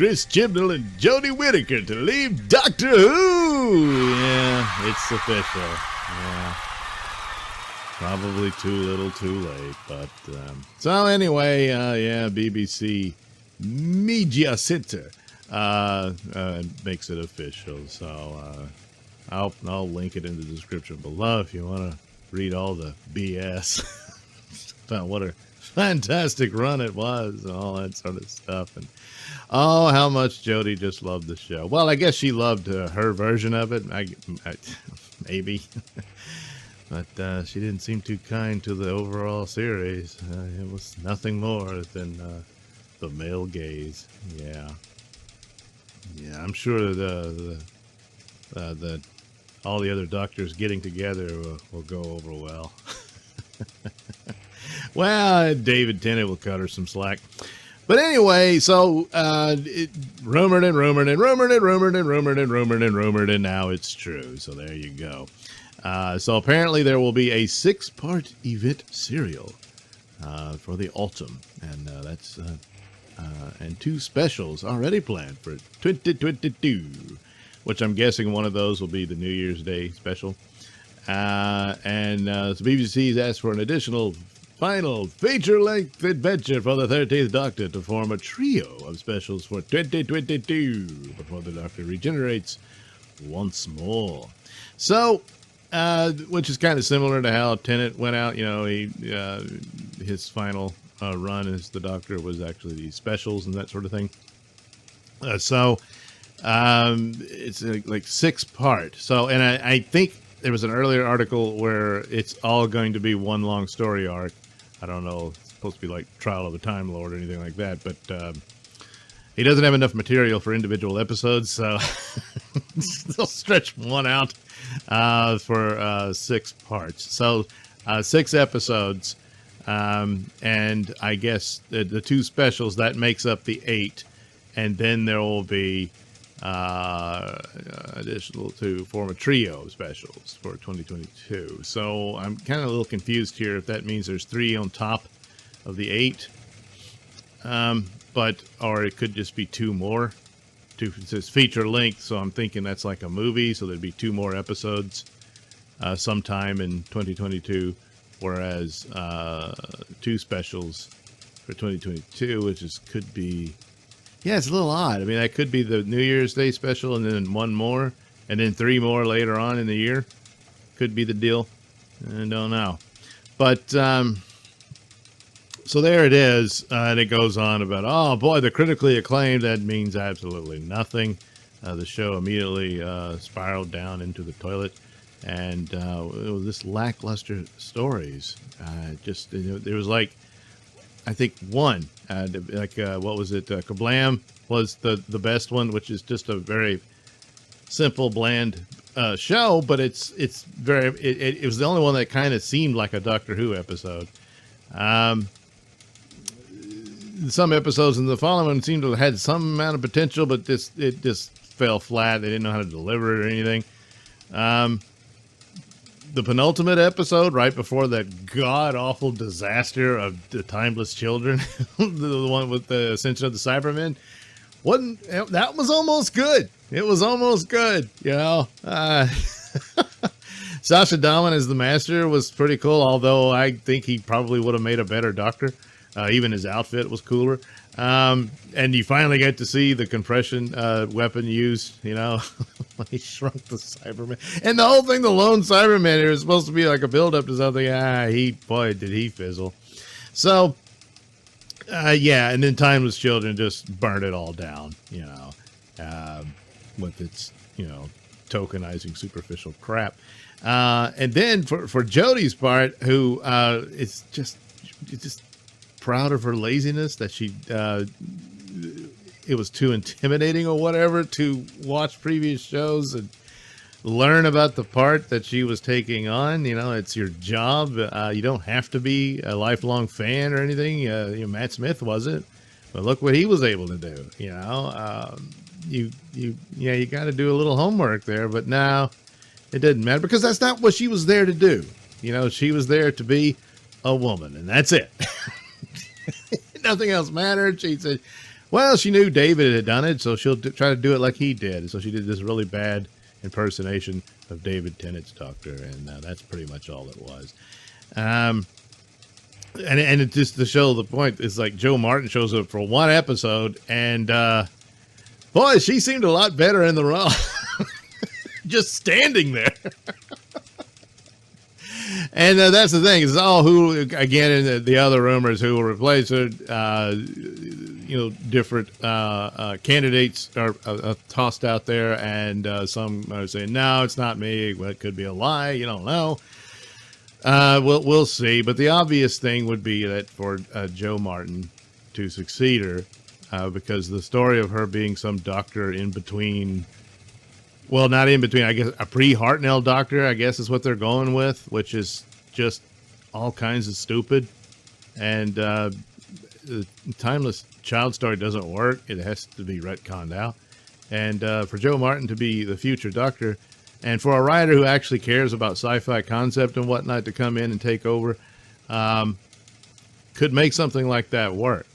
Chris Chibnall and Jodie Whittaker to leave Doctor Who. Yeah, it's official. Yeah. Probably too little too late. But so anyway, BBC Media Center makes it official. So I'll link it in the description below if you want to read all the BS about what a fantastic run it was and all that sort of stuff. And oh, how much Jodie just loved the show. Well, I guess she loved her version of it. Maybe. But she didn't seem too kind to the overall series. It was nothing more than the male gaze. Yeah, I'm sure the all the other doctors getting together will go over well. Well, David Tennant will cut her some slack. But anyway, so it rumored, and now it's true. So there you go. So apparently there will be a 6-part event serial for the autumn, and that's and 2 specials already planned for 2022, which I'm guessing one of those will be the New Year's Day special. And so BBC's asked for an additional final feature-length adventure for the 13th Doctor to form a trio of specials for 2022 before the Doctor regenerates once more. So, which is kind of similar to how Tennant went out. You know, his final run as the Doctor was actually these specials and that sort of thing. So it's like 6-part. So, and I think there was an earlier article where it's all going to be one long story arc. I don't know. It's supposed to be like Trial of the Time Lord or anything like that, but he doesn't have enough material for individual episodes, so they'll stretch one out for 6 parts. So 6 episodes, and I guess the 2 specials, that makes up the 8, and then there will be additional to form a trio of specials for 2022. So I'm kind of a little confused here if that means there's 3 on top of the 8, or it could just be 2 more. It says feature length, so I'm thinking that's like a movie, so there'd be 2 more episodes sometime in 2022, whereas 2 specials for 2022, which could be, yeah, it's a little odd. I mean, that could be the New Year's Day special and then 1 more, and then 3 more later on in the year. Could be the deal. I don't know. But so there it is, and it goes on about, oh boy, the critically acclaimed. That means absolutely nothing. The show immediately spiraled down into the toilet, and it was this lackluster stories. Just, you know, there was like, I think one, what was it? Kablam was the best one, which is just a very simple, bland show, but it was the only one that kind of seemed like a Doctor Who episode. Some episodes in the following one seemed to have had some amount of potential, but it just fell flat. They didn't know how to deliver it or anything. The penultimate episode, right before that god-awful disaster of the Timeless Children, the one with the Ascension of the Cybermen, that was almost good. It was almost good, you know. Sasha Daman as the Master was pretty cool, although I think he probably would have made a better Doctor. Even his outfit was cooler. And you finally get to see the compression weapon used, you know, when he shrunk the Cyberman. And the whole thing, the lone Cyberman here is supposed to be like a build-up to something. Boy, did he fizzle. So, yeah, and then Timeless Children just burned it all down, you know, with its, you know, tokenizing superficial crap. And then for Jodie's part, who it's just proud of her laziness, that she it was too intimidating or whatever to watch previous shows and learn about the part that she was taking on. You know, it's your job. You don't have to be a lifelong fan or anything. You know, Matt Smith wasn't, but look what he was able to do. You know, you got to do a little homework there, but now it didn't matter because that's not what she was there to do. You know, she was there to be a woman, and that's it. Nothing else mattered. She said, Well, she knew David had done it, so she'll try to do it like he did. So she did this really bad impersonation of David Tennant's doctor, and that's pretty much all it was. And it just to show the point, it's like Joe Martin shows up for one episode, and boy, she seemed a lot better in the role. Just standing there. And that's the thing. It's all who, again, in the other rumors, who will replace her. Different candidates are tossed out there, and some are saying, no, it's not me. Well, it could be a lie. You don't know. We'll see. But the obvious thing would be that for Joe Martin to succeed her, because the story of her being some doctor in between, well, not in between, I guess a pre-Hartnell doctor, I guess is what they're going with, which is just all kinds of stupid. And the timeless child story doesn't work. It has to be retconned out. And for Joe Martin to be the future doctor, and for a writer who actually cares about sci-fi concept and whatnot to come in and take over, could make something like that work.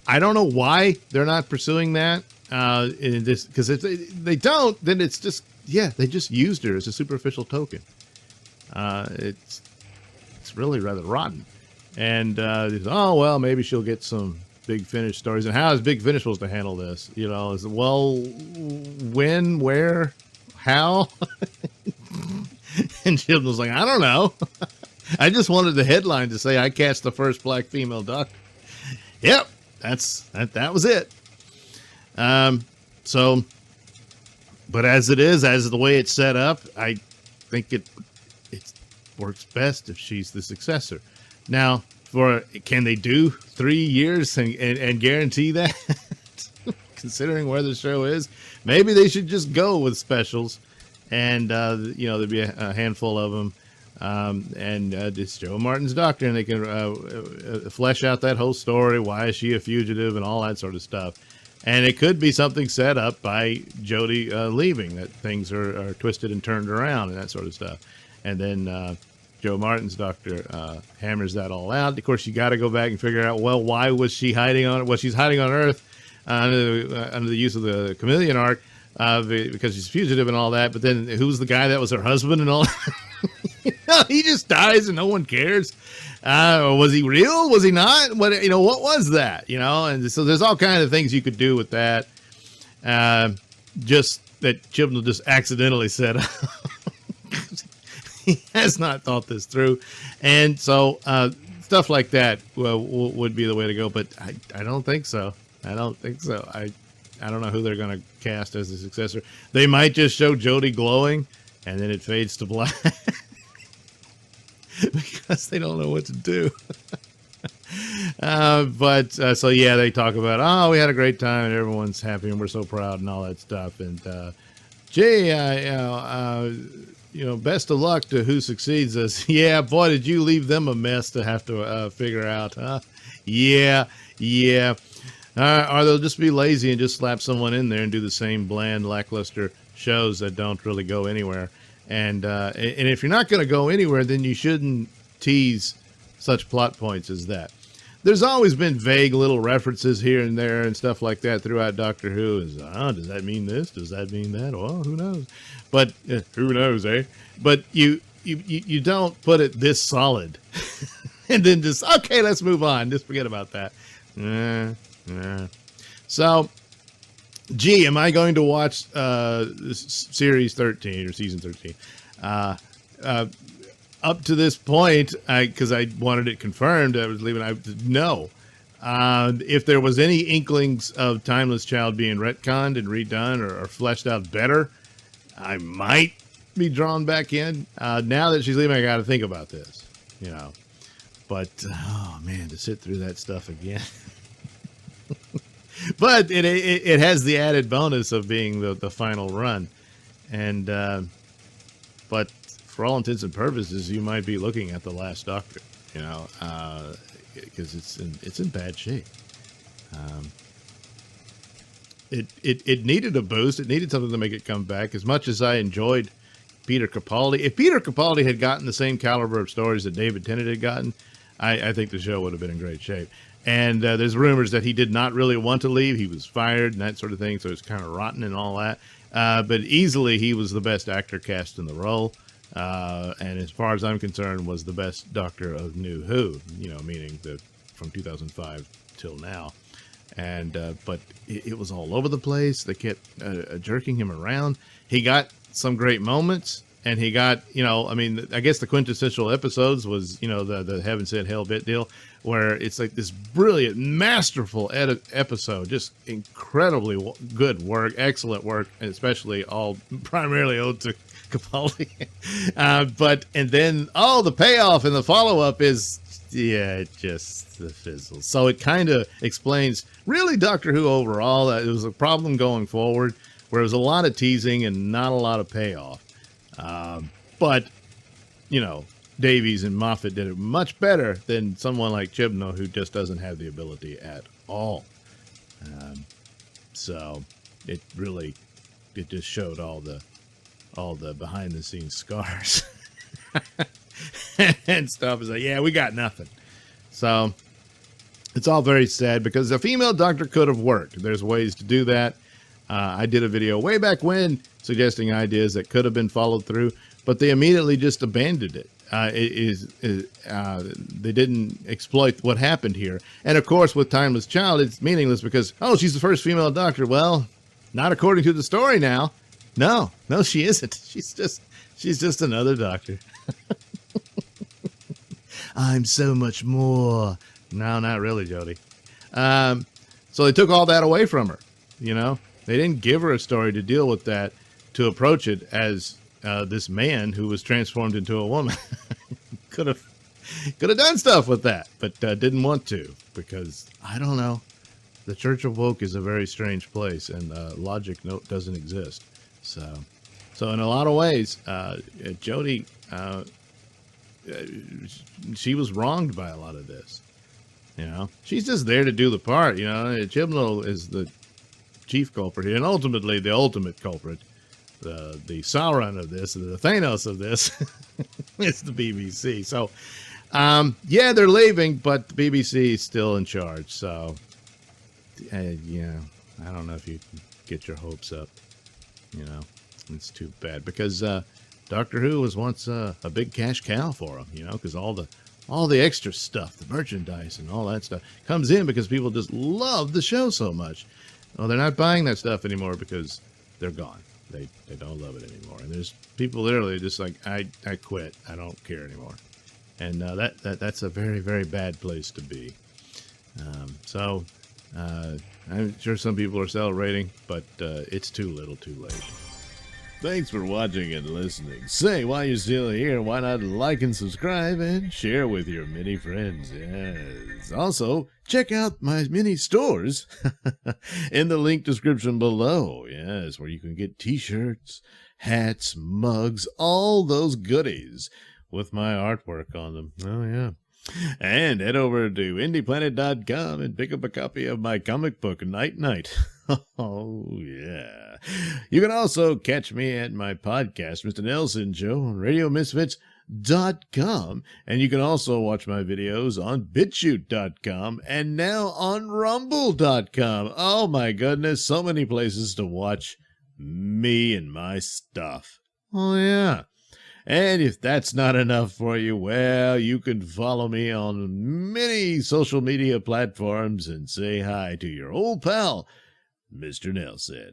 I don't know why they're not pursuing that. In this, because if they don't, then it's just, yeah, they just used her as a superficial token. It's really rather rotten. And oh well, maybe she'll get some Big Finish stories. And how is Big Finish supposed to handle this? You know, is well, when, where, how? And Chibnall was like, I don't know. I just wanted the headline to say I cast the first black female doctor. Yep, that was it. So, but as it is, as the way it's set up, I think it works best if she's the successor. Now, can they do 3 years and guarantee that? Considering where the show is, maybe they should just go with specials, and there'd be a handful of them, and it's Joe Martin's doctor, and they can flesh out that whole story. Why is she a fugitive and all that sort of stuff. And it could be something set up by Jodie leaving, that things are twisted and turned around and that sort of stuff. And then Joe Martin's doctor hammers that all out. Of course, you got to go back and figure out, well, why was she hiding on? Well, she's hiding on Earth under the use of the chameleon arc because she's fugitive and all that. But then who's the guy that was her husband and all that? He just dies and no one cares. Was he real? Was he not? What was that? And so there's all kinds of things you could do with that. Just that Chibnall just accidentally set up. He has not thought this through. And so stuff like that would be the way to go. But I don't think so. I don't think so. I don't know who they're going to cast as the successor. They might just show Jodie glowing and then it fades to black. Because they don't know what to do. So yeah, they talk about, oh, we had a great time and everyone's happy and we're so proud and all that stuff. And best of luck to who succeeds us. Yeah, boy, did you leave them a mess to have to figure out, huh? Yeah. Or they'll just be lazy and just slap someone in there and do the same bland, lackluster shows that don't really go anywhere. And if you're not going to go anywhere, then you shouldn't tease such plot points as that. There's always been vague little references here and there and stuff like that throughout Doctor Who. Does that mean this? Does that mean that? Well, who knows? But who knows, eh? But you don't put it this solid and then just, okay, let's move on. Just forget about that. So, gee, am I going to watch series 13 or season 13? Up to this point, because I wanted it confirmed, I was leaving. No. If there was any inklings of Timeless Child being retconned and redone or fleshed out better, I might be drawn back in. Now that she's leaving, I got to think about this, But oh man, to sit through that stuff again. But it has the added bonus of being the final run, and but for all intents and purposes, you might be looking at the Last Doctor, because it's in bad shape. It needed a boost. It needed something to make it come back. As much as I enjoyed Peter Capaldi, if Peter Capaldi had gotten the same caliber of stories that David Tennant had gotten, I think the show would have been in great shape. And there's rumors that he did not really want to leave. He was fired and that sort of thing, so it's kind of rotten and all that. But easily he was the best actor cast in the role. And as far as I'm concerned, was the best Doctor of New Who, meaning from 2005 till now. And but it was all over the place. They kept jerking him around. He got some great moments. And he got, I guess the quintessential episodes was, the Heaven Sent Hell Bit deal, where it's like this brilliant, masterful episode, just incredibly good work, excellent work, and especially primarily owed to Capaldi. And then, the payoff and the follow-up is, it just fizzles. So it kind of explains, really, Doctor Who overall, that it was a problem going forward, where it was a lot of teasing and not a lot of payoff. But, Davies and Moffat did it much better than someone like Chibnall, who just doesn't have the ability at all. So it just showed all the behind the scenes scars and stuff. It's like, yeah, we got nothing. So it's all very sad because a female doctor could have worked. There's ways to do that. I did a video way back when suggesting ideas that could have been followed through, but they immediately just abandoned it. They didn't exploit what happened here. And of course, with Timeless Child, it's meaningless because, she's the first female doctor. Well, not according to the story now. No, she isn't. She's just another doctor. I'm so much more. No, not really, Jodie. So they took all that away from her, They didn't give her a story to deal with that, to approach it as this man who was transformed into a woman. could have done stuff with that, but didn't want to because, I don't know, the Church of Woke is a very strange place, and logic doesn't exist. So in a lot of ways, Jodie, she was wronged by a lot of this. She's just there to do the part. Chibnall is the chief culprit here, and ultimately the ultimate culprit, the Sauron of this, the Thanos of this, is the BBC. So, they're leaving, but the BBC is still in charge. So, I don't know if you can get your hopes up. It's too bad because Doctor Who was once a big cash cow for them. Because all the extra stuff, the merchandise and all that stuff, comes in because people just love the show so much. Well, they're not buying that stuff anymore because they're gone. They don't love it anymore. And there's people literally just like, I quit. I don't care anymore. And that's a very, very bad place to be. I'm sure some people are celebrating, but it's too little too late. Thanks for watching and listening. Say, while you're still here, why not like and subscribe and share with your many friends? Yes. Also, check out my mini stores in the link description below. Yes, where you can get t-shirts, hats, mugs, all those goodies with my artwork on them. Oh, yeah. And head over to indieplanet.com and pick up a copy of my comic book, Night Night. Oh, yeah. You can also catch me at my podcast, Mr. Nailsin Show, on RadioMisfits.com. And you can also watch my videos on BitChute.com and now on Rumble.com. Oh, my goodness. So many places to watch me and my stuff. Oh, yeah. And if that's not enough for you, well, you can follow me on many social media platforms and say hi to your old pal, Mr. Nailsin.